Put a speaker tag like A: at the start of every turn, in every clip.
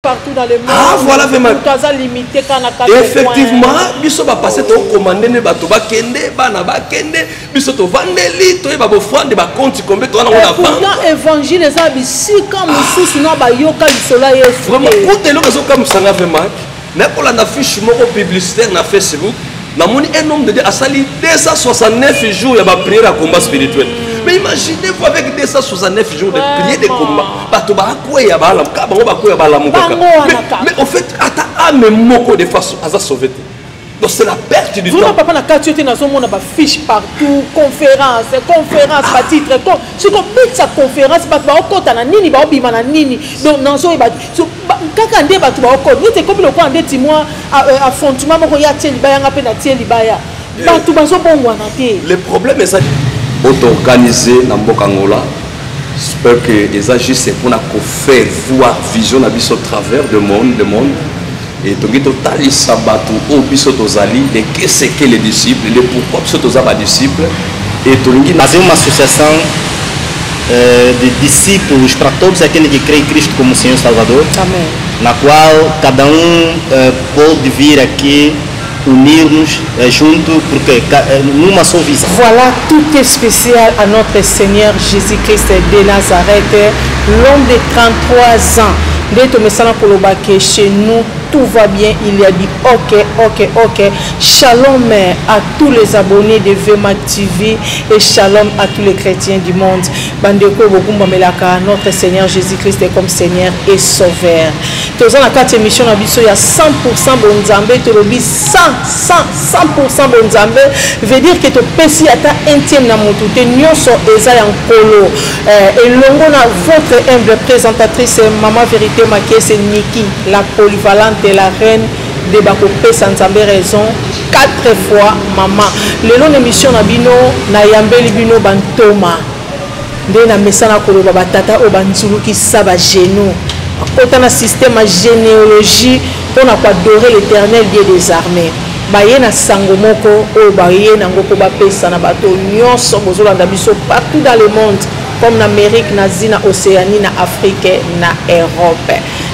A: partout dans le monde.
B: Ah voilà vraiment.
A: Limité
B: effectivement, biso ba passer to commander ne bato ba kende bana ba kende biso to vandeli to ba bo fande ba compte combien to na on
A: pourtant évangile ça bisi comme sous na ba yoka bisola Yesu.
B: Vraiment pour te lokazo comme ça vraiment. Mais pour la affiche moko publicitaire na Facebook, na moni un homme de Dieu a sali 269 jours ya ba prière à combat spirituel. Mais imaginez-vous avec 269 jours de prière de combat. Mais en fait, même moko de façon à sauver. Donc c'est la perte du temps.
A: Papa na quartier te nazo mona ba fiche partout, conférence ba titre. Si ko bit sa conférence ba okota na nini ba obima na nini. Donc nazo ba kaka nde ba tu ba okota. Ni te comme le quoi ndeti moi affrontement moko ya tie libaya nga pe na tie libaya. Ba tu bazo bongwa na te.
B: Le problème est ça auto-organisé dans Bokangola. J'espère que les agissent pour faire voir vision à biso travers le monde. Et donc il total sabato au biso tozali de qu'est-ce que les disciples, le pourquoi biso tozaba disciples et tolungi
C: dans une association de disciples para todos aqueles que creem em Cristo como Senhor Salvador.
A: Amém.
C: Na qual cada pode vir aqui unir-nos juntos porque numa só visão.
A: Voilà, tout est spécial à notre Seigneur Jésus-Christ de Nazareth, l'homme de 33 ans. Dès que nous chez nous, tout va bien. Il a dit ok. Shalom à tous les abonnés de VMAC TV et shalom à tous les chrétiens du monde. Bandeko Bokumba Melaka, notre Seigneur Jésus-Christ est comme Seigneur et Sauveur. Tous en la 4 émission, il y a 100% Bonzambe, tu le dis 100% Bonzambe, veut dire que tu peux à ta intime dans mon tout, tu es en polo. Et l'ongo na votre humble présentatrice, Maman Vérité Maké, c'est Niki, la polyvalente de la reine de Bakopé Sanzambe raison 4 fois maman. Le long émission na bino na yambeli bino bantoma. Nde na mesana koloba batata o banzulu ki saba genou. Kota na système à généalogie pour adorer l'Éternel Dieu des armées. Baye na sango moko o baye na ngoko ba pesa na bato nyonso bozolanda biso partout dans le monde. Comme en Amérique, en Asie, en Océanie, en Afrique, en Europe.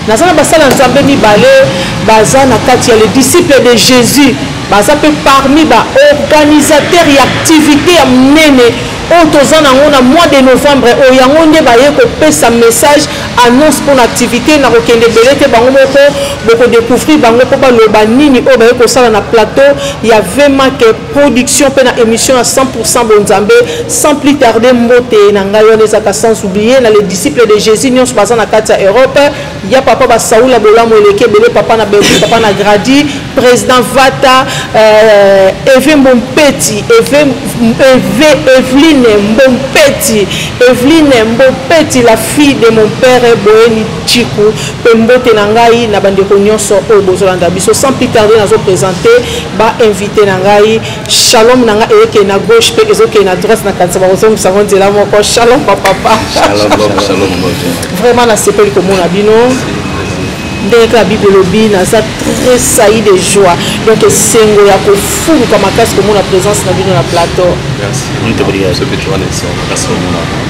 A: Dans la basala nzambe mi balé, baza na kati ya les disciples de Jésus, baza pe parmi ba organisateurs et activités ya mnene. Otozana ngona mois de novembre oyangonde baye ko pesa message annonce pour l'activité na kokende belete bango moko boko découvrir bango ko ba loba nini o baye ko sala na plateau il y a vraiment que production pe na émission à 100% Bonzambe sans plus tarder mbote na ngayo nezaka sans oublier na les disciples de Jésus nyonso baza na kati ya Europe il y a papa ba Saoula Bolamo eleke bele papa na Belgique papa na Gradi président Vata Eve Mompeti Evelyne Mbompeti, la fille de mon père Boeni Chikou, Pembote Nangai, Nabandeko Nyonso, Obozolanda Biso, sans plus tarder, nous présenter, ba invité Nangai, Shalom Nanga, et na gauche, et na droite, na Kansaba, nous savons de la moko, Shalom papa.
B: Shalom.
A: Vraiment, la CPL comme on a dit, non? Dès que la Bible le dit, nous sommes très saillis de joie. Donc, c'est un peu fou comme la présence de la plateau.
B: Merci.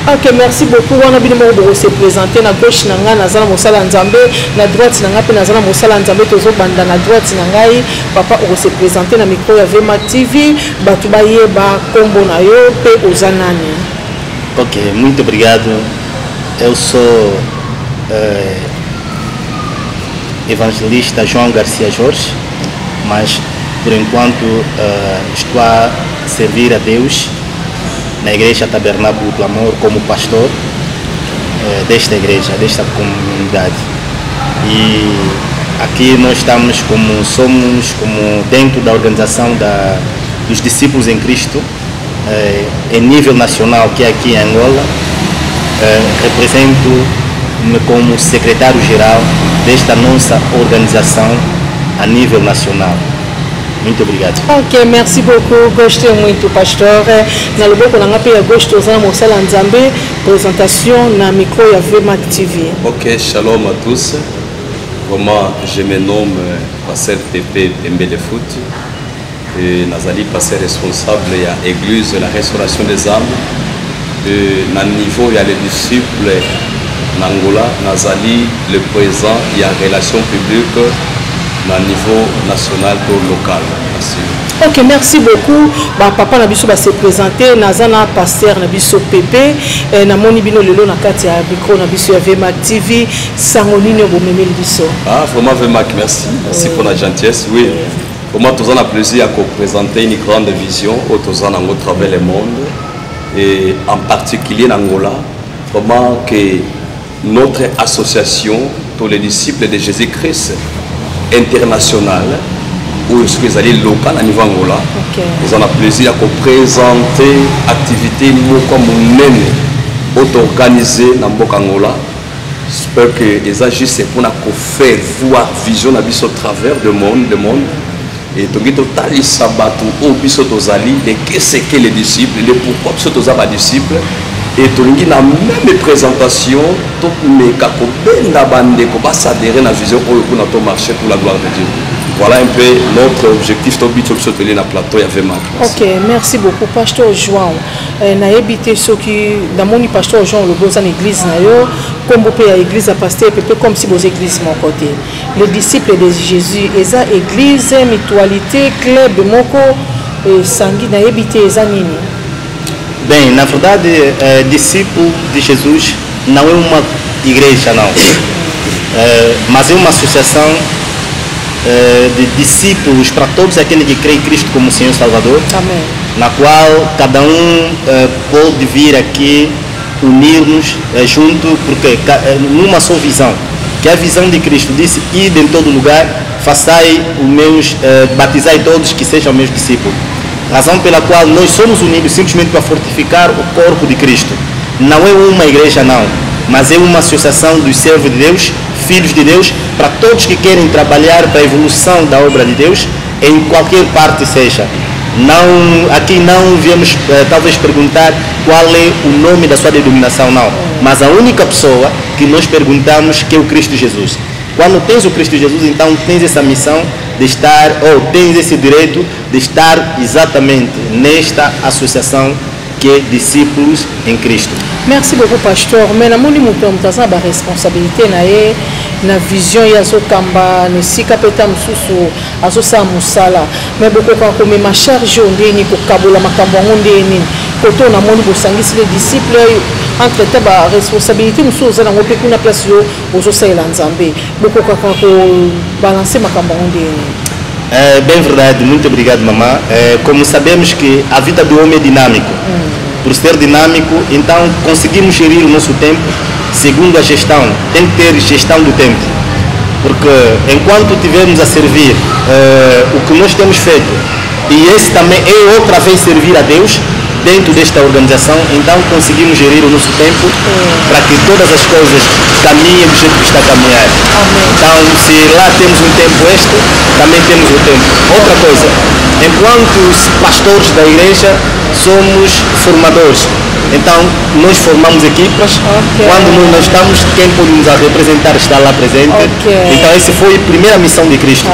A: Ok, merci beaucoup. On a bien se présenter. Na gauche, na zala mosala nzambe. Na droite, na zala mosala nzambe. Tozo banda na droite, na papa on se présenter na micro ya VMAC TV. Batu baye ba kombo na yo pe ozanani.
C: Ok, muito obrigado. Eu sou evangelista João Garcia Jorge, mas por enquanto estou a servir a Deus na igreja Tabernáculo do Amor como pastor desta igreja, desta comunidade. E aqui nós somos como dentro da organização dos discípulos em Cristo em nível nacional, que é aqui em Angola. Represento como secretário-geral desta nossa organização a nível nacional. Muito obrigado.
A: Ok, merci beaucoup. Gostei muito, pastor. Na loboko na ngape ya gosto za mosala nzambe présentation na micro ya VMAC TV.
B: Ok, shalom à tous. Comment je me nomme Pasteur TP Dembele Foot et Nazali pasteur responsable ya église la restauration des âmes. Na niveau il y a les disciples Nangola, Nazali, le présent, il y a relations publiques à niveau national ou local. Merci.
A: Ok, merci beaucoup. Papa Nabiso va se présenter. Nazana pasteur Nabiso Pepe. Namoni bino lelo na kati ya micro Nabiso ya VMAC TV. Sangonini bomemeli biso.
B: Ah, vraiment VMAC, merci. Merci pour la gentillesse. Oui. Pour moi, tous on a plaisir à présenter une grande vision au tous on a travers le monde et en particulier en Angola. Comment que notre association, tous les disciples de Jésus-Christ internationale ou ce que allez local à niveau Angola, nous avons plaisir à présenter activité comme nous auto-organisée dans le Angola. J'espère que les agissent pour faire voir vision au travers du monde, et donc total sabatu au biso tozali de qu'est-ce que les disciples, le pourquoi biso tozaba disciples. Et tout le monde a même présentation, tout le monde a s'adhérer à la vision pour notre marché pour la gloire de Dieu. Voilà un peu notre objectif de la plateau.
A: Ok, merci beaucoup, Pasteur João. Na habité ceux qui, dans mon Pasteur João, le beau en église, comme vous pouvez à l'église à pasteur, comme si vos églises mon côté. Les disciples de Jésus, ils ont église, mutualité, club, moko, et sanguine, na habité, ils ont nini.
C: Bem, na verdade, discípulo de Jesus não é uma igreja, não. Mas é uma associação de discípulos para todos aqueles que creem em Cristo como Senhor e Salvador.
A: Amém.
C: Na qual cada pode vir aqui unir-nos junto, porque numa só visão, que é a visão de Cristo. Disse: ide em todo lugar, façai os meus, batizai todos que sejam meus discípulos. Razão pela qual nós somos unidos simplesmente para fortificar o corpo de Cristo. Não é uma igreja, não, mas é uma associação dos servos de Deus, filhos de Deus, para todos que querem trabalhar para a evolução da obra de Deus, em qualquer parte seja. Aqui não viemos talvez perguntar qual é o nome da sua denominação, não, mas a única pessoa que nós perguntamos que é o Cristo Jesus. Quando tens o Cristo Jesus, então tens essa missão de estar, ou tens esse direito de estar exatamente nesta associação que é discípulos em Cristo.
A: Merci beaucoup, pasteur. Mais na moni muto mutaza ba responsabilité na vision ya zo kamba ne sika peta mususu azo sa musala. Mais beaucoup quand comme ma charge ondeni ko kabola makambo ondeni. Koto na moni bosangisi les disciples entre ta ba responsabilité mususu za na ngope kuna place yo ozo sa elanzambe. Beaucoup quand ko balancer makambo ondeni.
C: Bem verdade, muito obrigado, mamã. Como sabemos que a vida do homem é dinâmico, por ser dinâmico, então conseguimos gerir o nosso tempo segundo a gestão. Tem que ter gestão do tempo, porque enquanto estivermos a servir o que nós temos feito, e esse também é outra vez servir a Deus dentro desta organização, então conseguimos gerir o nosso tempo para que todas as coisas caminhem do jeito que está a caminhar. Então, se lá temos um tempo extra, também temos o tempo. Outra coisa, enquanto pastores da igreja, somos formadores. Então, nós formamos equipas. Quando nós não estamos, quem pode nos representar está lá presente. Então, essa foi a primeira missão de Cristo.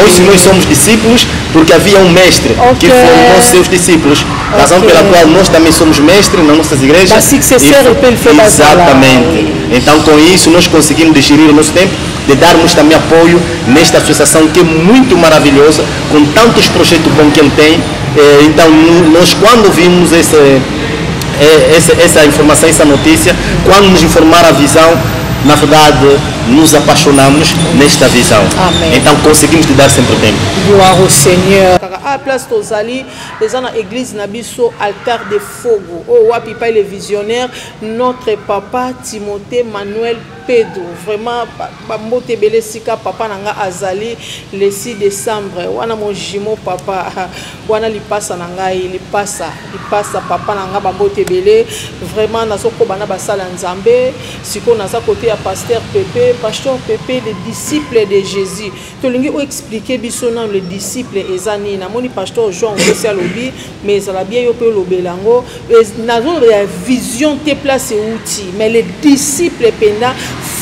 C: Hoje nós somos discípulos porque havia um mestre que formou seus discípulos. Razão pela qual nós também somos mestres nas nossas igrejas. Exatamente. Então, com isso, nós conseguimos gerir o nosso tempo, de darmos também apoio nesta associação que é muito maravilhosa, com tantos projetos bons que ele tem. Então, nós quando vimos essa informação, essa notícia, quando nos informaram a visão, na verdade, nos apaixonamos nesta visão.
A: Amém.
C: Então, conseguimos te dar sempre tempo.
A: Gloire au Seigneur. À la place Tozali, les gens dans l'église Nabiso, altar de fogo. Oh, wapi pa le visionnaire, notre papa Timothée Manuel Pedro. Vraiment, mbote belé sika papa nanga azali le 6 décembre. Wana mon jimo papa, wana li passa nanga, li passa papa nanga mbote belé. Vraiment, nazoko bana basala nzambe. Siko naza côté à pasteur Pepe, pasteur Pepe, les disciples de Jésus. Tolingi ou expliquer bisona les disciples ezani na moni pasteur Jean social lobby, mais ça la bien yo pe lobelango. Nazo la vision te place outil, mais les disciples pena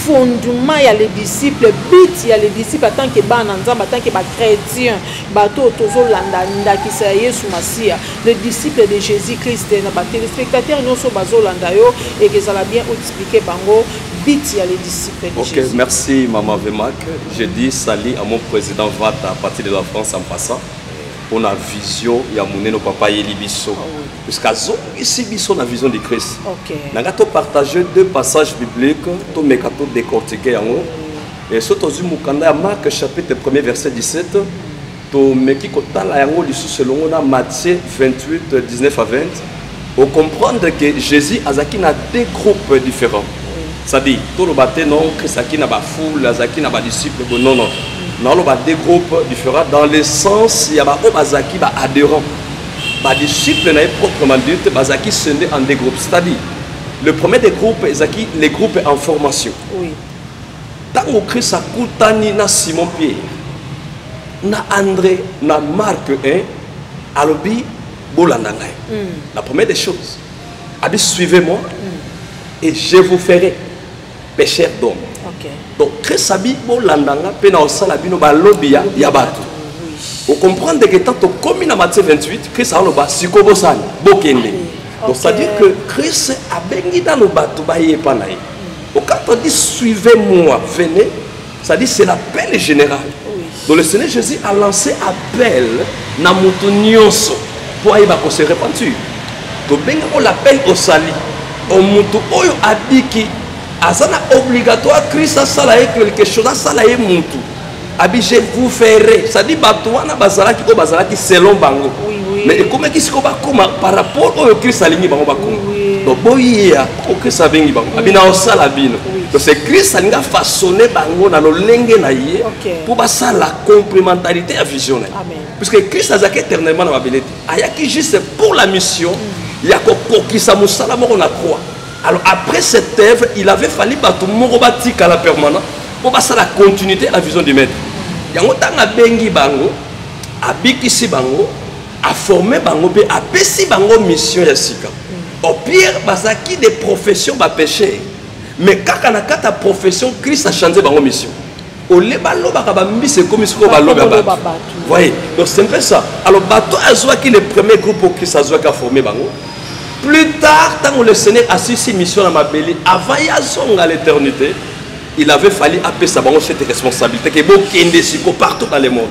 A: fondement, il y a les disciples, but, il y a les disciples en tant que bananzamba, en tant que chrétiens, bateau, tozo landa, qui s'est Yesu Masia, les disciples de Jésus-Christ, les téléspectateurs, nous sommes bazo landa yo, et que ça l'a bien expliqué bango. but ya les disciples de Jésus.
B: Merci Maman Vemak. Je dis salut à mon président Vata à partir de la France en passant. On a vision ya moneno papa yeli biso. Parce qu'azo ici biso na vision de Christ. Nanga to partager deux passages bibliques, to mekato décortiquer yango. Et surtout du mukanda Marc chapitre 1er verset 17. To meki kotala yango lisu selon na Matthieu 28 19 à 20. Pour comprendre que Jésus azaki na deux groupes différents. C'est-à-dire tout le bâté non Christ aki na ba foule, azaki na ba disciples non non. Dans des groupes différents, dans le sens, il y a des adhérents. Les disciples, proprement dit, ils sont en des groupes. C'est-à-dire, le premier des groupes, les groupes en formation.
A: Oui.
B: Tant que Christ a coutani na Simon Pierre, na André, na Marc 1, alobi bolandangay. La première des choses, suivez-moi et je vous ferai pécheur d'hommes. Donc, Christ a dit bolandanga pe na osala bino ba lobia ya bato. Vous comprenez que tant comme dans Matthieu 28, Christ a loba siko bosani bokende. Donc ça dit que Christ a bengi dans le bato ba yepa na ye. Donc quand on dit suivez-moi, venez, ça dit c'est l'appel général. Donc le Seigneur Jésus a lancé appel na mutu nyonso pour aiba ko se repentir. Donc benga on l'appel au sali. O mutu oyo adiki azana obligatoire Christ a salaye quelque chose a salaye mutu abi je vous ferai ça dit batouana bazalaki ko bazalaki selon bango mais comment qui se koma par rapport au Christ alingi bango bakoma donc boya o Christ abengi bango abi na osala bino donc c'est Christ alinga façonner bango na lolenge na ye pour basa la complémentarité à vision puisque Christ azaki éternellement na babelete ayaki juste pour la mission ya ko kokisa musala moko na croix. Alors après cette œuvre, il avait fallu battre Morobatik à la permanence pour passer la continuité à la vision du maître. Yango tanga bengi bango, abikisi bango, a formé bango, a pesi bango mission ya sika. Au pire, bazaki des professions ba péché. Mais quand on a ta profession, Christ a changé bango mission. Au le balo bakaba mbise comme ce qu'on balo ba. Voyez, donc c'est un peu ça. Alors bateau azwa qui le premier groupe au Christ azwa qui a formé bango. Plus tard, quand le Seigneur a su ses missions dans ma belle, avant à l'éternité, il avait fallu appeler sa cette responsabilité qui est partout dans le monde.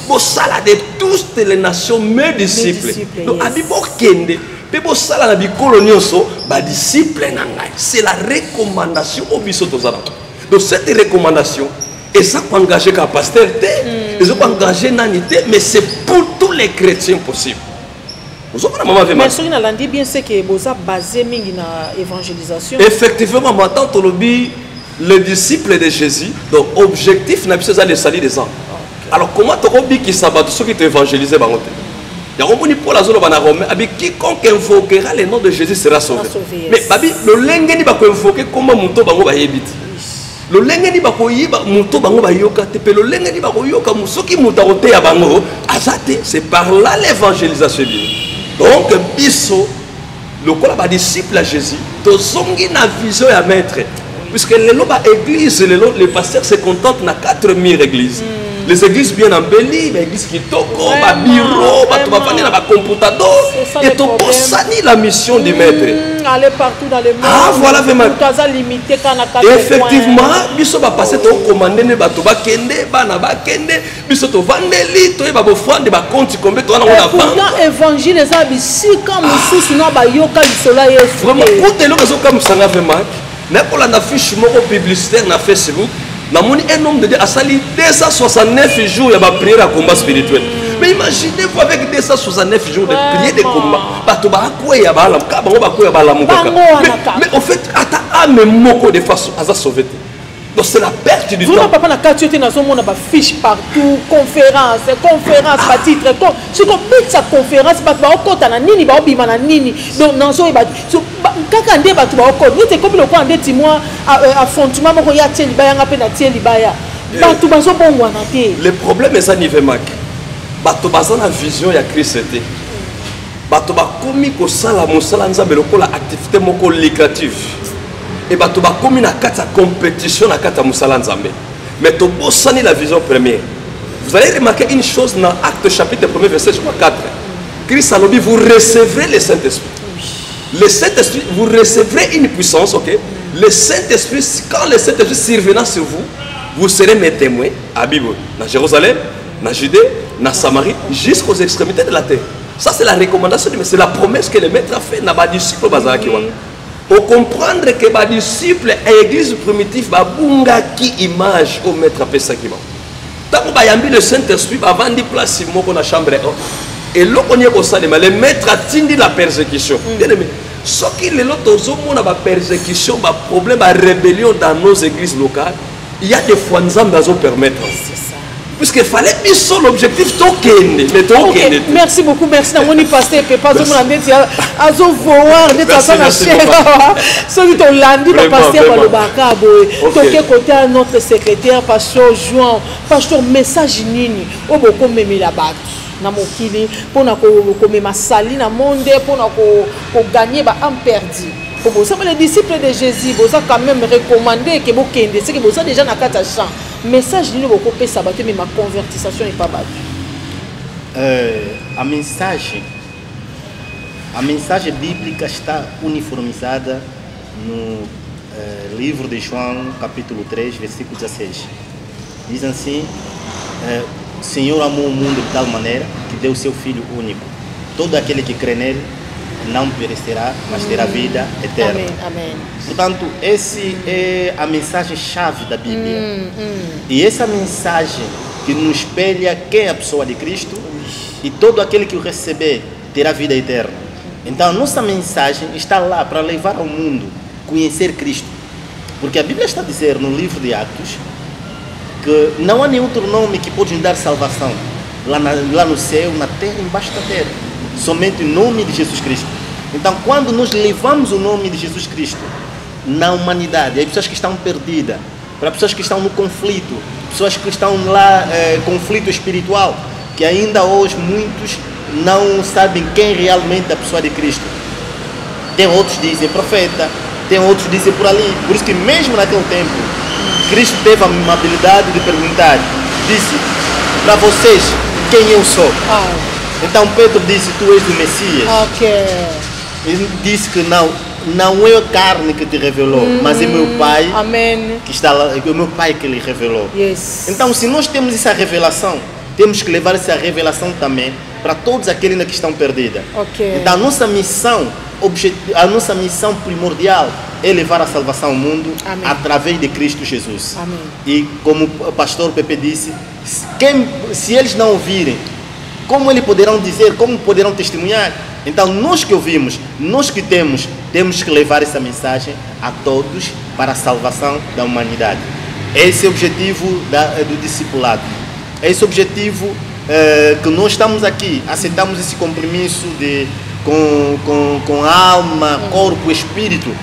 B: Pour ça, de toutes les nations, mes disciples. Donc, c'est la recommandation au biso. Donc, cette recommandation, et ça peut engager qu'un pasteur, et ça peut engager nanité, mais c'est pour tous les chrétiens possibles.
A: Mais ce qui a dit bien, c'est que vous avez basé sur l'évangélisation.
B: Effectivement, maintenant, le disciple de Jésus, donc objectif, c'est de salir des âmes. Alors, comment tu as dit que ça va ceux qui t'ont évangélisé? Il y a un pour la zone de Rome, quiconque invoquera le nom de Jésus sera sauvé. Mais le lengeni va invoquer comment Mouto Bango va éviter. Le lengeni va koyiba Mouto Bango va yoka tepe. Le lengeni va koyoka Mousoki Moutarote à Bango. Azate, c'est par là l'évangélisation. Donc, biso, le quoi la disciple à Jésus, tozongi na vision à maître. Puisque l'église, les pasteurs se contentent na 4000 églises. Les églises bien embellies, les églises qui toko, ba bureau, ba tobafani na ba computador, et to posani la mission du maître.
A: Aller partout dans le monde.
B: Ah voilà vraiment.
A: Limité quand
B: effectivement, biso ba passer to commander ne ba to ba kende, ba na ba kende, biso to vandeli, to ba bofande ba compte combien to na on a pas.
A: Pourtant évangile ça bisi comme sous na ba yoka bisola Yesu.
B: Vraiment pour lo kazo comme ça na vraiment. Na pour la affiche moko publicitaire na Facebook. Un homme de Dieu a sali 269 jours de prière à combat spirituel. Mais imaginez-vous avec 269 jours de prière de combat. Mais en fait, à même moko de façon à sauver. Donc c'est la perte du temps.
A: Vous papa na kati na zo mona ba fiche partout, conférence, ba titre. Ce qu'on met sa conférence ba okota na nini ba obima na nini. Donc nanzo ba kaka nde ba tuba okota. Ni te comme le quoi ndeti moi affrontement moko ya tieli ba yanga pe na tieli ba ya. Ba tuba zo bongwa na te.
B: Le problème est ça niveau mak. Ba tuba za na vision ya Christ était. Ba tuba komi ko sala mosala nzambe lokola activité moko lucrative. Et bah tu vas comme une compétition à Kata Moussala Nzambe. Mais tu bossani la vision première. Vous allez remarquer une chose dans Acte chapitre 1er verset 4. Christ a dit vous recevrez le Saint-Esprit. Le Saint-Esprit, vous recevrez une puissance, ok? Le Saint-Esprit, quand le Saint-Esprit survenant sur vous, vous serez mes témoins à Bible, dans Jérusalem, dans Judée, dans Samarie, jusqu'aux extrémités de la terre. Ça, c'est la recommandation, mais c'est la promesse que le maître a faite dans les disciples. Pour comprendre que les disciples et l'église primitive, qui image au maître a fait ça. Tant que le Saint-Esprit, avant de placer dans la chambre, et là, on y a le maître a tindi la persécution. Ce qui est là, la persécution, le problème, la rébellion dans nos églises locales, il y a des fois nous allons permettre. Puisqu'il fallait bien son objectif token.
A: Merci beaucoup, merci d'avoir dit pasteur que pas tout le monde a voir de façon à celui qui l'a dit pasteur par le bacabo toqué côté notre secrétaire pasteur Juan pasteur message nini au beaucoup même la batte na mokili pour na ko mema sali na monde pour na ko gagner ba en perdu. Pour vous les disciples de Jésus, vous avez quand même recommandé que vous kende, c'est que vous avez déjà na kata champ. Message ni beaucoup pe sabaté mais ma convertissation est pas battu.
C: A mensagem bíblica está uniformizada no livro de João, capítulo 3, versículo 16. Diz assim: o Senhor amou o mundo de tal maneira que deu o seu Filho único. Todo aquele que crê nele não perecerá, mas terá vida eterna.
A: Amém, amém.
C: Portanto, essa é a mensagem-chave da Bíblia. E essa mensagem que nos espelha quem é a pessoa de Cristo, e todo aquele que o receber terá vida eterna. Então, nossa mensagem está lá para levar ao mundo a conhecer Cristo. Porque a Bíblia está a dizer no livro de Atos que não há nenhum outro nome que pode nos dar salvação lá no céu, na terra, embaixo da terra. Somente o nome de Jesus Cristo. Então, quando nós levamos o nome de Jesus Cristo na humanidade, as pessoas que estão perdidas, para pessoas que estão no conflito, pessoas que estão lá, conflito espiritual, que ainda hoje muitos não sabem quem realmente é a pessoa de Cristo. Tem outros que dizem profeta, tem outros que dizem por ali. Por isso que mesmo naquele tempo, Cristo teve a amabilidade de perguntar, disse, para vocês, quem eu sou? Então Pedro disse, tu és o Messias. Ele disse que não é a carne que te revelou, mas é meu Pai.
A: Amém.
C: Que está lá, é o meu Pai que lhe revelou.
A: Yes.
C: Então, se nós temos essa revelação, temos que levar essa revelação também para todos aqueles que estão perdidos. Então, a nossa missão primordial é levar a salvação ao mundo. Amém. Através de Cristo Jesus.
A: Amém.
C: E como o pastor Pepe disse, se eles não ouvirem, como eles poderão dizer, como poderão testemunhar? Então, nós que ouvimos, nós que temos que levar essa mensagem a todos para a salvação da humanidade. Esse é o objetivo do discipulado. Esse é o objetivo que nós estamos aqui, aceitamos esse compromisso com alma, corpo, espírito,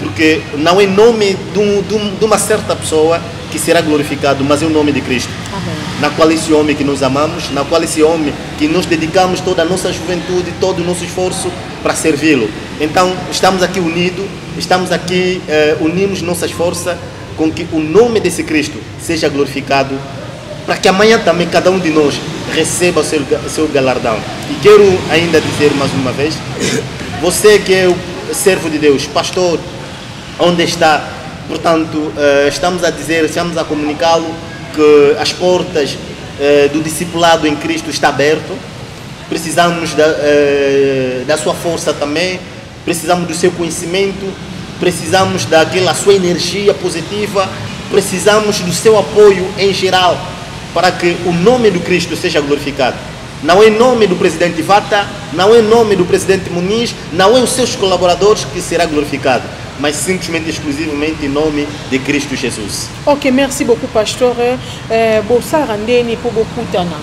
C: porque não é nome de uma certa pessoa que será glorificado, mas é o nome de Cristo.
A: Amém.
C: Na qual esse homem que nos amamos, na qual esse homem que nos dedicamos toda a nossa juventude, todo o nosso esforço para servi-lo. Então, estamos aqui unidos, unimos nossas forças com que o nome desse Cristo seja glorificado, para que amanhã também cada um de nós receba o seu galardão. E quero ainda dizer mais uma vez, você que é o servo de Deus, pastor, onde está? Portanto, estamos a comunicá-lo que as portas do discipulado em Cristo estão abertas. Precisamos da sua força também, precisamos do seu conhecimento, precisamos daquela sua energia positiva, precisamos do seu apoio em geral para que o nome do Cristo seja glorificado. Não é em nome do presidente Vata, não é em nome do presidente Muniz, não é os seus colaboradores que será glorificado, mas simplesmente, exclusivamente em nome de Cristo Jesus.
A: Ok, merci beaucoup, pasteur. Bosa randeni pour beaucoup tana.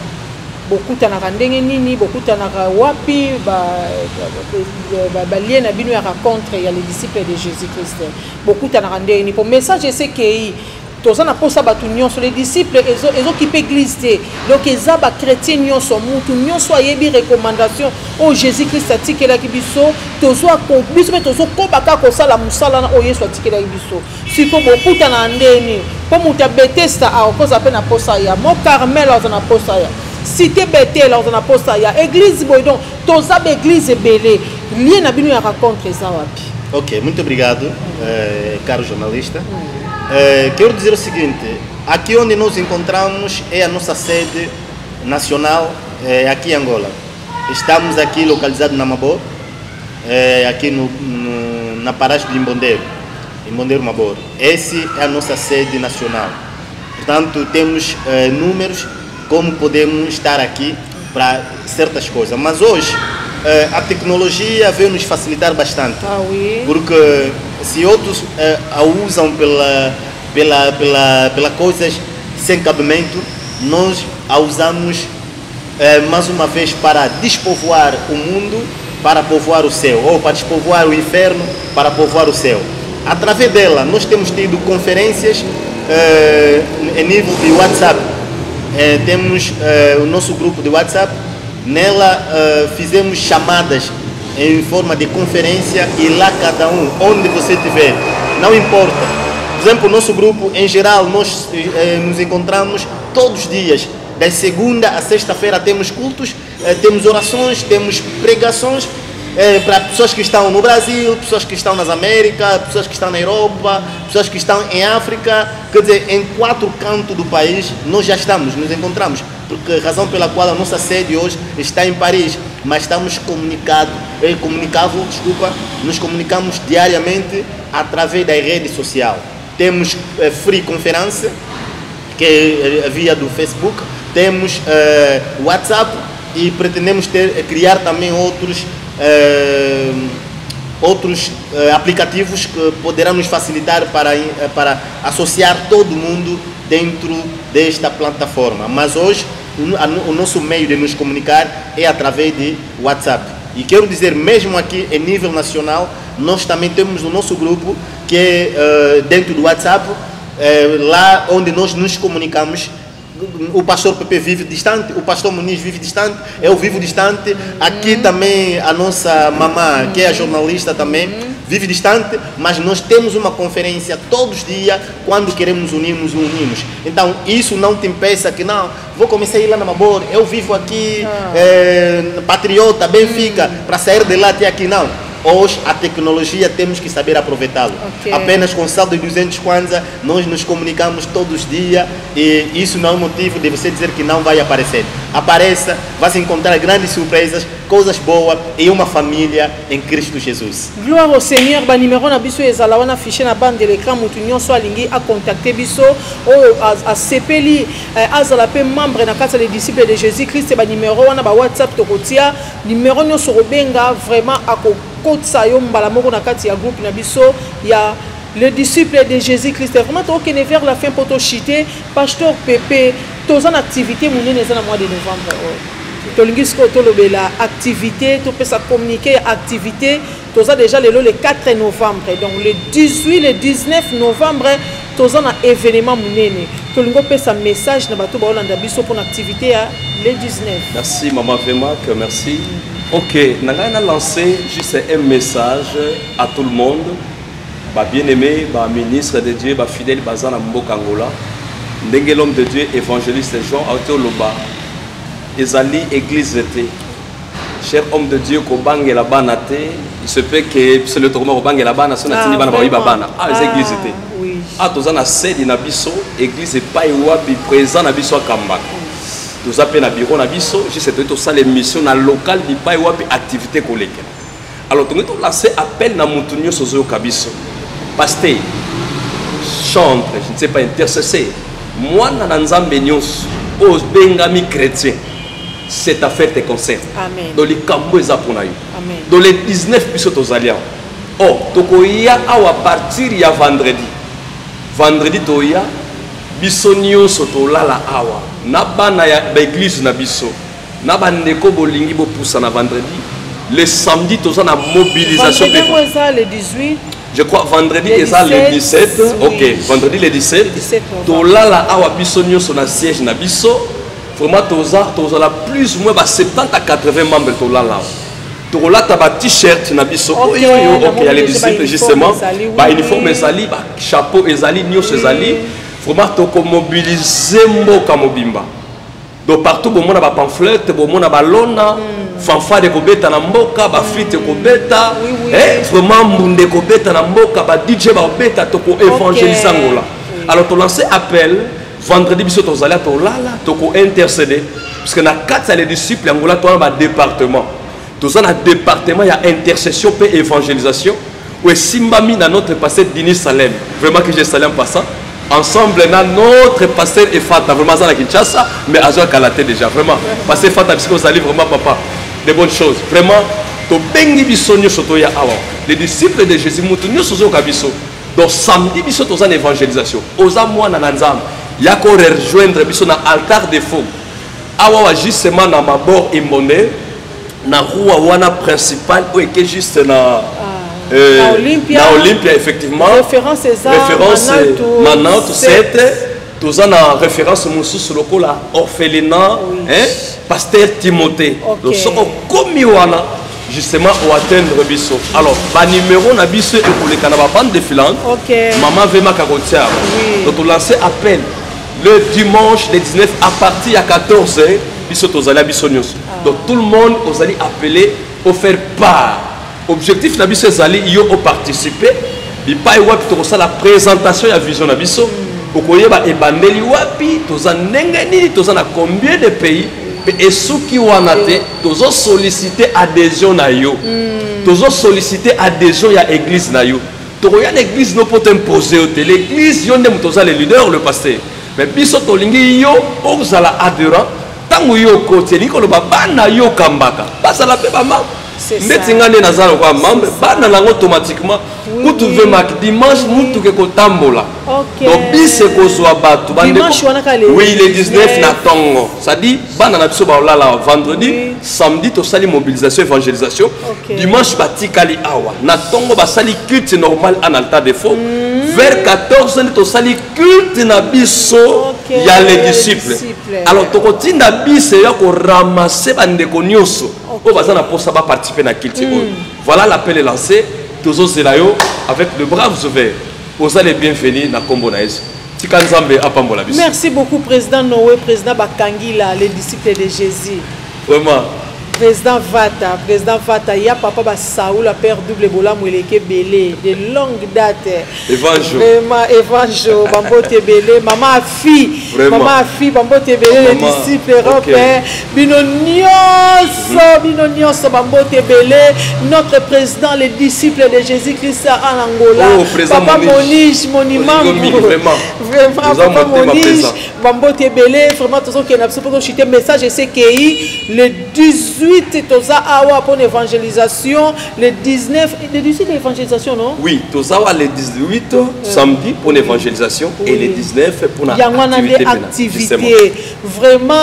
A: Beaucoup tana randeni nini, beaucoup tana wapi, lié na binu ya rencontre ya les disciples de Jésus-Christ. Beaucoup tana randeni pour message c'est que tous na posa batu nyonso les disciples ils occupent l'église donc ils aba chrétien nyonso mutu nyonso ayebi recommandation au Jésus-Christ atikela kibiso tozo akobiso mais tozo kobaka ko sala musala na o Yesu atikela kibiso siko bokuta na ndeni po muta Bethesda a okoza pe na posa ya mo Carmel na posa ya cité Bethel na posa ya église boy donc toza ba église belé lié na binu ya rencontre za wapi.
C: Ok, muito obrigado, caro jornalista. Quero dizer o seguinte, aqui onde nós encontramos é a nossa sede nacional, aqui em Angola. Estamos aqui localizados na Mabor, aqui na paragem de Imbondeiro, Mabor. Essa é a nossa sede nacional. Portanto, temos números como podemos estar aqui para certas coisas. Mas hoje, a tecnologia veio nos facilitar bastante. Porque se outros a usam pela coisas sem cabimento, nós a usamos mais uma vez para despovoar o mundo, para povoar o céu, ou para despovoar o inferno, para povoar o céu. Através dela, nós temos tido conferências em nível de WhatsApp. Temos o nosso grupo de WhatsApp. Nela fizemos chamadas em forma de conferência e lá cada um, onde você estiver, não importa. Por exemplo, o nosso grupo, em geral, nós nos encontramos todos os dias. Da segunda a sexta-feira temos cultos, temos orações, temos pregações para pessoas que estão no Brasil, pessoas que estão nas Américas, pessoas que estão na Europa, pessoas que estão em África. Quer dizer, em 4 cantos do país nós já estamos, nos encontramos. Porque a razão pela qual a nossa sede hoje está em Paris, mas estamos nos comunicamos diariamente através da rede social. Temos free conferência, que é via do Facebook, temos WhatsApp e pretendemos criar também outros aplicativos que poderão nos facilitar para associar todo mundo dentro desta plataforma. Mas hoje o nosso meio de nos comunicar é através de WhatsApp. E quero dizer, mesmo aqui em nível nacional, nós também temos o nosso grupo que é dentro do WhatsApp, lá onde nós nos comunicamos. O pastor Pepe vive distante, o pastor Muniz vive distante, eu vivo distante. Aqui também a nossa mamã, que é a jornalista também, vive distante, mas nós temos uma conferência todos os dias. Quando queremos unirmos. Então isso não te impeça que não, vou começar a ir lá na Mabor, eu vivo aqui, Patriota, Benfica, para sair de lá até aqui, não. Hoje a tecnologia temos que saber aproveitá-lo. Apenas com saldo de 200 kwanza nós nos comunicamos todos os dias e isso não é motivo de você dizer que não vai aparecer. Apareça, vai se encontrar grandes surpresas, coisas boas e uma família em Cristo Jesus.
A: Gloire au Seigneur. Ba numéro na biso ezala wana affiché na bande de l'écran, mutu nyonso alingi a contacter biso oyo a sepeli azala pe membre na kati les disciples de Jésus-Christ. Ba numéro wana ba WhatsApp tokotia numéro nyonso robenga vraiment ako kotsa yo mbala moko na kati ya groupe na biso ya les disciples de Jésus-Christ. Vraiment tokene vers la fin pour to chiter pasteur Pepe tous en activité monene za na mois de novembre. Tolingisco tolobela activité, to peut ça communiquer activité, tous a déjà le 4 novembre. Donc le 18 le 19 novembre tous en événement monene. Tolingo peut ça message na bato ba Holanda biso pour activité le 19.
B: Merci maman Vemak, merci. Ok, nous avons lancé juste un message à tout le monde, bien-aimé, ministre de Dieu, fidèle Bazana Mbokangola, l'homme de Dieu, évangéliste Jean Aotoloba, Ezali Église d'été. Cher homme de Dieu, Kobang et la Banate, il se peut que c'est le tournoi Kobang et la Bana, c'est une Bana, Église d'été. Ah, tous en a cédé dans Bisso, Église et Païwabi, présent dans Bisso à Kambak. Nous appelons na bureau na biso, juste tout ça les missions na local di pa wapi activité collègue. Alors nous avons lancé appel na mutunyo sozo kabiso. Pasteur, chantre, je ne sais pas intercesseur. Moi na nzambe nyos os bengami chrétien. Cette affaire te concerne.
A: Amen.
B: Dans les cambo eza pona yo.
A: Amen.
B: Dans les 19 biso tozalia. Oh, tokoya à partir ya vendredi. Vendredi toya biso nyonso tolala awa. Nabana ya l'église na biso naba ndeko bolingi bo poussa na vendredi le samedi tous en mobilisation
A: le 18
B: je crois vendredi et ça le 17 OK vendredi le 17 to lala awa biso nyonso na siège na biso vraiment tous la plus ou moins 70 à 80 membres to lala to lata ba t-shirt na biso OK il y a les disciples justement ba uniforme ezali ba chapeau ezali nyonso ezali. Vraiment, tu mobiliser Mboka Mobimba. Donc partout bon monde a pamphlet, bon monde a balona, fanfare kobeta na mboka, ba flûte kobeta, vraiment munde kobeta na mboka, ba DJ ba kobeta to ko évangéliser Angola. Alors to lancer appel vendredi biso to zala to lala to ko intercéder parce que na quatre les disciples Angola to na département. To za na département il y a intercession et évangélisation. Ouais simbami na notre pasteur Dini Salem. Vraiment que j'ai Salem passant. Ensemble, notre pasteur Efata, vraiment ça la Kinshasa, mais à Jean Kalaté déjà, vraiment. Pasteur Efata, parce que vous allez vraiment, papa, des bonnes choses. Vraiment, to bengi bisonyo soto ya awa. Les disciples de Jésus, moutonyo sozo kabiso. Donc samedi, biso to za l'évangélisation. Oza moi na nanzam, yako rejoindre biso na altar de feu. Awa wa justement na mabord imbonde, na rua wana principal, ou que juste na na Olympia effectivement
A: référence
B: maintenant tout cette tous en a référence sur le coup là orphelinat pasteur Timothée donc ce qu'on commis wana justement au atteindre biso alors ba numéro na biso et pour les canaba bande de filante maman Vema Karotia donc on lancer appel le dimanche le 19 à partir à 14h biso tozali biso nyos donc tout le monde vous allez appeler pour faire part. Objectif na biso ezali yo o participer bipai wapi to la présentation ya vision na biso okoyeba ebandeli wapi toza ndenge nini toza na combien de pays et soki wana te tozo solliciter adhésion na yo tozo solliciter adhésion ya église na yo tokoya na église no peut imposer te l'église yo ndem toza le leader le pasteur mais biso tolingi yo ozala adhérent tango yo kotelingi koloba bana yo kambaka basala pe ba ndetsingane nazala kwa membre bana lango automatiquement kutu vema dimanche mutu ke kotambola donc bise kozwa batu bande oui le 19 na tongo ça dit bana na biso ba olala vendredi samedi to sali mobilisation évangélisation dimanche batikali awa na tongo ba sali culte normal en altar de feu vers 14 to sali culte na biso ya les disciples alors to kotinda bise ya ko ramasser bande ko nyoso o bazana posa ba participer na culte voilà l'appel est lancé tous zelayo avec le brave ouverts vous allez bienvenue na kombo na Yesu tika nzambe apambola biso. Merci
A: beaucoup président Noé président Bakangila les disciples de Jésus
B: vraiment
A: président Vata, il y a papa Saoul, la père double bola moueleke belé de longue date.
B: Évangile.
A: Vraiment évangile, bambote belé, maman fille, bambote belé les disciples européens, binonios, bambote belé, notre président les disciples de Jésus-Christ en Angola. Papa Monish, monument. Vraiment papa Monish, bambote belé, vraiment tout ça qui est absolument chuté message et c'est que le 18 toza awa pour l'évangélisation, le 19 le 18 l'évangélisation non?
B: Oui, toza awa le 18 samedi pour l'évangélisation et le 19 pour la
A: activité. Vraiment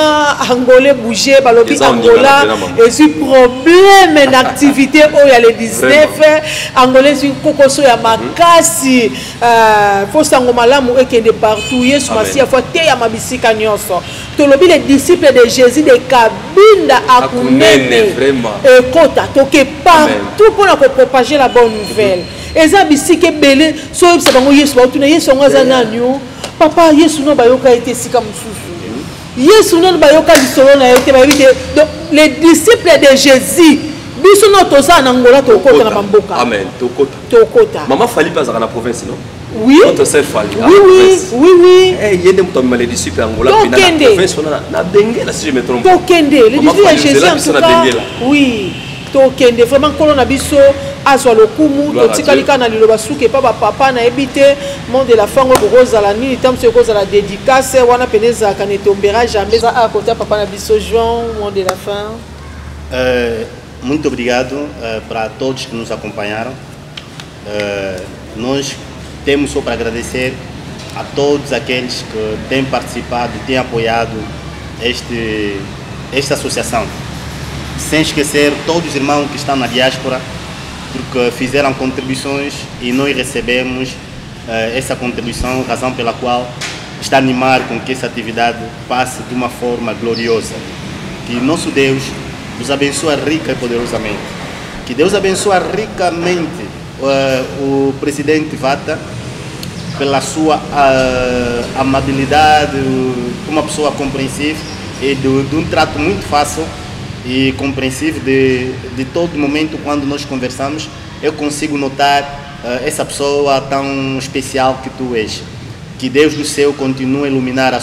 A: angolais bouger balobi Angola et si problème d'activité où il y a le 19 angolais une kokoso ya makasi faut sango malamu ekende partout yesu masiya faut te ya mabisika nyonso. Tolobi les disciples de Jésus de Kabinda akune
B: vraiment
A: et kota toke partout pour propager la bonne nouvelle et ça bisike belé so ça bango yesu ba tuna yesu ngaza nanyo papa yesu no bayoka été sika mususu yesu no bayoka lisolo na yote ba bité donc les disciples de Jésus biso no toza na Angola to kota na mamboka
B: amen to kota maman fali pas dans la province non.
A: Oui.
B: Notre sœur Fali.
A: Oui.
B: Eh, il y a des moutons les disciples Angola.
A: Donc,
B: na Bengue là si je me trompe.
A: Tokende, les disciples de Jésus en tout cas. Oui. Tokende, vraiment quand on a biso azwa lokumu, totikalika na liloba suke pa papa na ebité, monde de la fango boza la nuit, tam se koza la dédicace, wana peneza kanetombera jamais à côté papa na biso João, monde de la fin.
C: Muito obrigado para todos que nos acompanharam. Nós temos só para agradecer a todos aqueles que têm participado, têm apoiado esta associação. Sem esquecer todos os irmãos que estão na diáspora, porque fizeram contribuições e nós recebemos essa contribuição, razão pela qual está a animar com que essa atividade passe de uma forma gloriosa. Que nosso Deus nos abençoe rica e poderosamente. Que Deus abençoe ricamente o presidente Vata pela sua amabilidade, uma pessoa compreensiva, e de um trato muito fácil e compreensível de todo momento. Quando nós conversamos, eu consigo notar essa pessoa tão especial que tu és. Que Deus do céu continue a iluminar a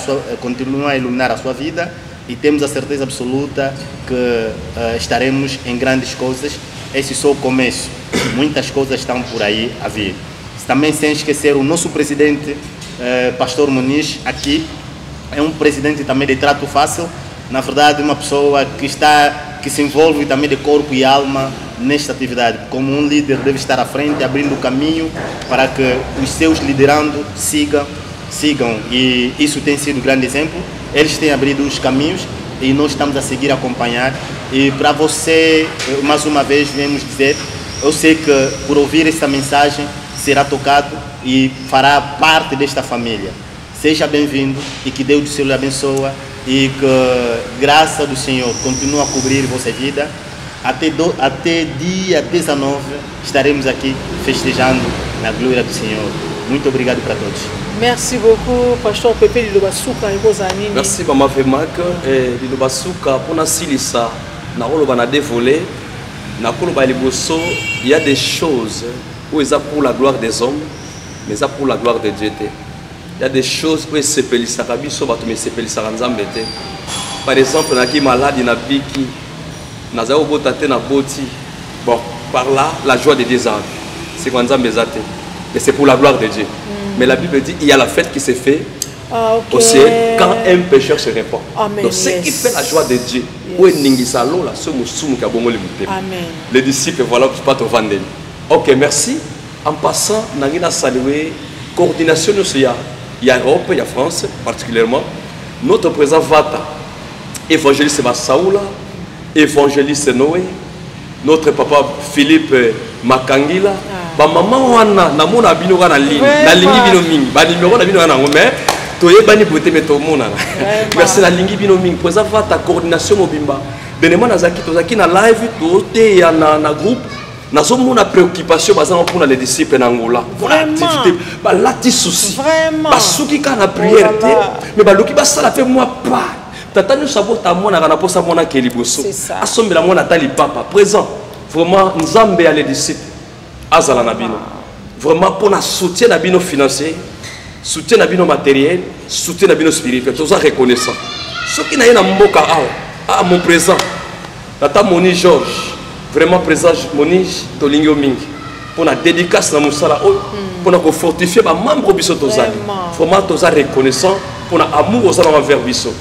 C: sua vida, e temos a certeza absoluta que estaremos em grandes coisas. Esse é só o começo, muitas coisas estão por aí a vir. Também sem esquecer o nosso presidente, Pastor Muniz, aqui é um presidente também de trato fácil, na verdade uma pessoa que se envolve também de corpo e alma nesta atividade. Como um líder deve estar à frente, abrindo o caminho para que os seus liderando sigam, e isso tem sido um grande exemplo. Eles têm abrido os caminhos e nós estamos a seguir a acompanhar. E para você, mais uma vez, viemos dizer, eu sei que por ouvir esta mensagem será tocado e fará parte desta família. Seja bem-vindo e que Deus do céu lhe abençoe e que graça do Senhor continue a cobrir vossa vida. Até dia 19 estaremos aqui festejando na glória do Senhor. Muito obrigado para todos.
A: Merci beaucoup, Pasteur Pepe Lilobasuka.
B: Merci, Maman Vemak. Lilobasuka, pour Nasilissa, na dévolé, il y a des choses où ils ont pour la gloire des hommes, mais ils ont pour la gloire de Dieu. Il y a des choses où ils se pélissent, par exemple, il y a malade, il bon, par là, la joie de Dieu, c'est quand et c'est pour la gloire de Dieu. Mais la Bible dit il y a la fête qui se fait au ciel quand un pécheur se répand. Donc ce qui fait la joie de Dieu, les disciples, voilà, pas te vendre. Ok, merci. En passant, nous avons salué la coordination il y a Europe, il y a France particulièrement. Notre président Vata, évangéliste Massaoula, évangéliste Noé, notre papa Philippe Makangila. Maman wana na mona bino na ligne na lingi bino mingi ba numéro na bino na ngomé toye bani boté meto mona merci na lingi bino mingi pour ça ta coordination mobimba denema na zaki na live tote ya na groupe na zo mona préoccupation bazana pour les disciples na Angola pour l'activité ba lati souci ba souki kana prière mais ba loki ba sala fait moi pas tata nous sabota mona kana posa mona keliboso asombela mona tali papa présent vraiment nzambe ya les disciples Azala Nabino. Vraiment pour la soutien Nabino financier, soutien Nabino matériel, soutien Nabino spirituel. Tout ça reconnaissant. Ce qui n'a rien à Mboka à mon présent. Tata Moni Georges, vraiment présent Moni Tolingio Ming. Pour la dédicace dans Moussala, pour la fortifier ma membre Bisso Tozali. Vraiment tout ça reconnaissant pour l'amour aux hommes envers Bisso.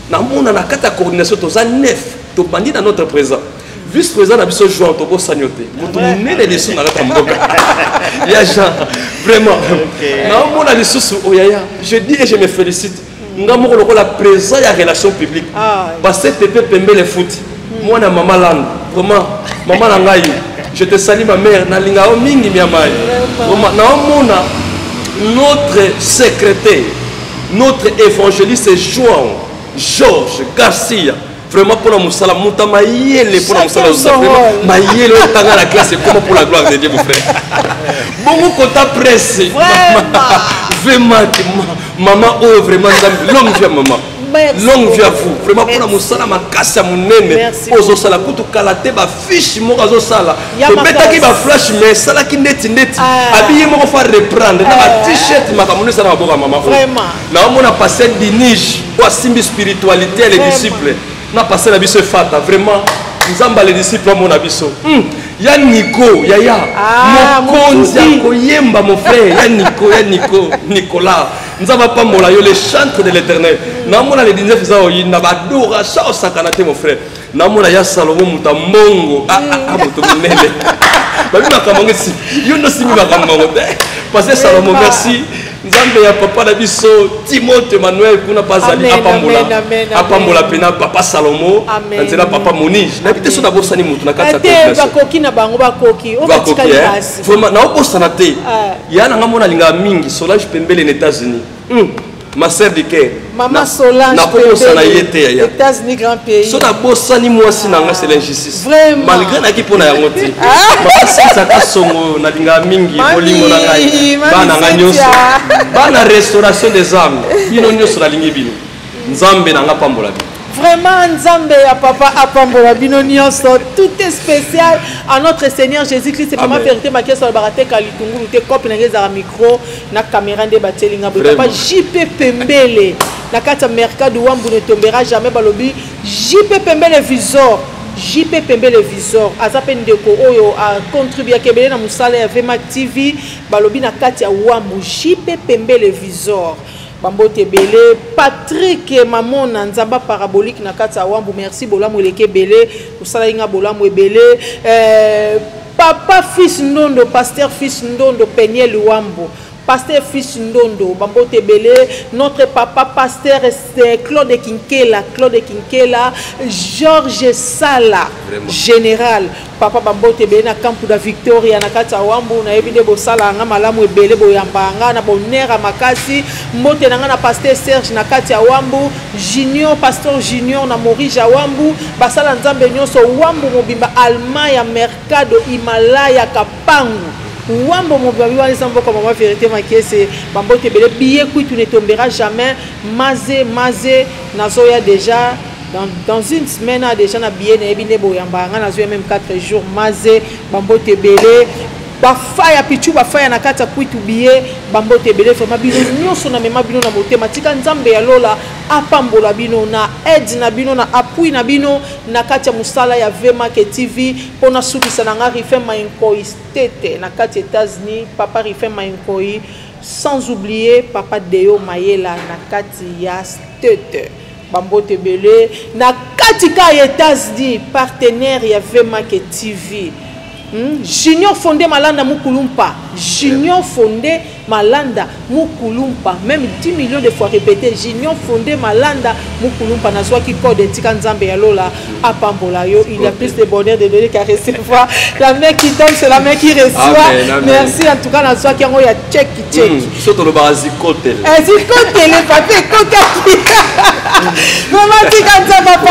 B: Dans mon anakata coordination Tozali neuf, tout bandit dans notre présent. Vice-président a besoin de jouer en tobo sagnoté. Vous avez des leçons dans la tamboka. Il y a Jean, vraiment. Je dis et je me félicite. Nous avons la présence et la relation publique. Parce que tu peux pember les foot. Moi, je suis maman Land. Vraiment, maman Langaï. Je te salue ma mère. Notre secrétaire, notre évangéliste João Georges Garcia. Vraiment pour la moussala, monta maïele pour la moussala, maïele au la classe, comment pour la gloire de Dieu, mon frère. Bon, quand tu presse, vraiment, maman, oh, vraiment, longue vie à maman. Longue vie à vous. Vraiment pour la moussala, ma casse à mon nez. Ozo sala, pour tout calater, ma fiche, mon gazo sala. Le bêta qui va flash, mais sala qui net. Habillé, mon faire reprendre. Ma t-shirt, ma camoune, ça va pour maman. Vraiment. Là, on a passé des niches, pour la spiritualité, les disciples. On a passé la biso fata, vraiment, nous avons les disciples à mon abisso. Il y a Nico, Yaya, Mokonzi, Yemba, mon frère, il y a Nicolas. Nous avons pas mon les chantres de l'éternel. Nous avons les 19 ans, il n'a pas d'oura, ça, sakanate, mon frère. Nous avons ya Salomon, Moutammongo, Moutoumene. Il y a aussi parce que Salomon, merci. Nzambe ya papa na biso Timothée Emmanuel kuna bazali apambola pena papa Salomo nzela papa Moniz na bité so na bosani mutu na kata
A: ko bakoki na bango bakoki o batika basi
B: vraiment na obosana te yana ngamona linga mingi Solange Pembele aux États-Unis ma sœur de cœur
A: maman Solange
B: Pembele
A: aux États-Unis grand pays
B: so na bosani mwasi na nga c'est l'injustice malgré na kipona yango te maman sisa songo na linga mingi bolimo na ngai bana nga nyonso bana restauration des âmes bino nyonso na lingi bino nzambe na nga pambola
A: Vraiment, Nzambe ya papa apambola bino nyonso. Tout est spécial à notre Seigneur Jésus-Christ. C'est pas ma vérité, ma question, barate kalitungulu, te copie na micro, na caméra de batelinga. Papa JP Pembele. Na kata mercado wambu ne tombera jamais balobi. JP Pembele visor. JP Pembele visor. Azapen deko oyo a contribué à kebele na musala ya Vema TV. Balobi na kata wambu. JP Pembele visor. Bambote Belé, Patrick Mamon Nzamba parabolique na kata wambu, merci bolamu leke belé, usala inga bolamu belé, papa fils Ndondo, pasteur fils Ndondo, Peniel Wambu. Pasteur fils Ndondo, Bambote Belé, notre papa pasteur Claude Kinkela, Georges Sala, vraiment. Général, papa Bambote Belé na campo da Victoria na kata wambu na ebide bo sala nga malamu ebele bo yambanga na bonera makasi mbote na nga na pasteur Serge na kata wambu, Junior pasteur Junior na Maurice wambu, basala nzambe nyonso wambu mobimba Almaya Mercado Himalaya Kapangu. Wambo mobabi wani sambo comme ma vérité ma kiese bambote belé billet qui tu ne tombera jamais mazé nazoya déjà dans une semaine déjà na billet na ebine boyamba nga nazoya même 4 jours mazé bambote belé bafaya pichu bafaya na kata kwitu billet bambote belé vraiment bino nyonso na mema bino na motema tika nzambe ya lola apambola bino na aide na bino na appui na bino na kati ya musala ya Vema TV pona sukisa na nga Rifem Mainkoi tete na kati États-Unis papa Rifem Mainkoi sans oublier papa Deo Mayela na kati ya tete bambote belé na kati ka États-Unis partenaire ya Vema TV. Junior fondé Malanda Mukulumpa. Junior fondé Malanda Mukulumpa. Même 10 millions de fois répété. Junior fondé Malanda Mukulumpa. N'a qui code de Tikanzambe Yalola à Pambolayo. Il y a plus de bonheur de donner qu'à recevoir. La main qui donne, c'est la main qui reçoit. Amen, amen. Merci en tout cas. N'a qui a check.
B: Surtout le barazikote.
A: Zikote, le papier, coca. Maman Tikanzamba.